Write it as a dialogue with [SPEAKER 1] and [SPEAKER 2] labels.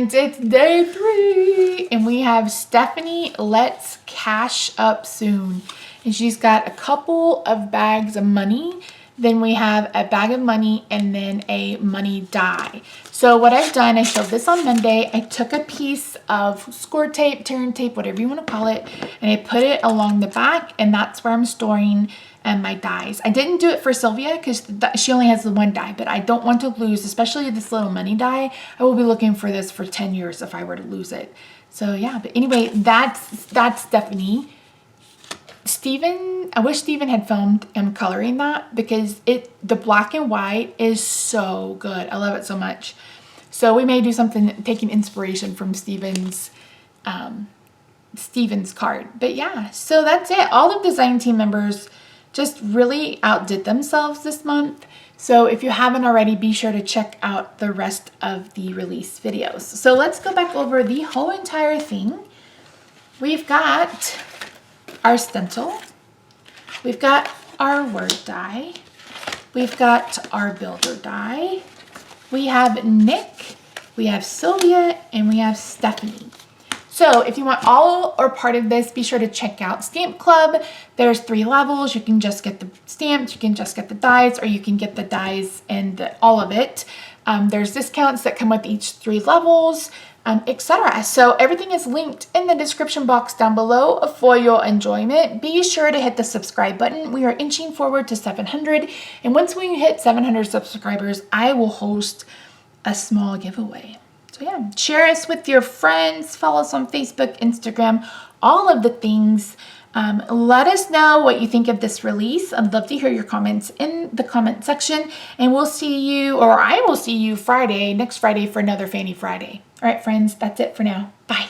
[SPEAKER 1] friends, it's day 3 and we have Stephanie Let's Cash Up Soon. And she's got a couple of bags of money. Then we have a bag of money and then a money die. So what I've done, I showed this on Monday. I took a piece of score tape, tearing tape, whatever you want to call it, and I put it along the back, and that's where I'm storing my dies. I didn't do it for Sylvia because she only has the one die, but I don't want to lose, especially this little money die. I will be looking for this for 10 years if I were to lose it. So yeah, but anyway, that's Stephanie. Steven, I wish Steven had filmed him coloring that because the black and white is so good. I love it so much. So we may do something taking inspiration from Steven's card. But yeah, so that's it. All the design team members just really outdid themselves this month. So if you haven't already, be sure to check out the rest of the release videos. So let's go back over the whole entire thing. We've got our stencil, we've got our word die, we've got our builder die, we have Nick, we have Sylvia, and we have Stephanie. So if you want all or part of this, be sure to check out Stamp Club. There's 3 levels. You can just get the stamps, you can just get the dies, or you can get the dies and all of it. There's discounts that come with each 3 levels. Etc. So everything is linked in the description box down below for your enjoyment. Be sure to hit the subscribe button. We are inching forward to 700, and once we hit 700 subscribers, I will host a small giveaway. So yeah, share us with your friends, follow us on Facebook, Instagram, all of the things. Let us know what you think of this release. I'd love to hear your comments in the comment section, and we'll see you, or I will see you next Friday for another Fanny Friday. All right, friends, that's it for now. Bye.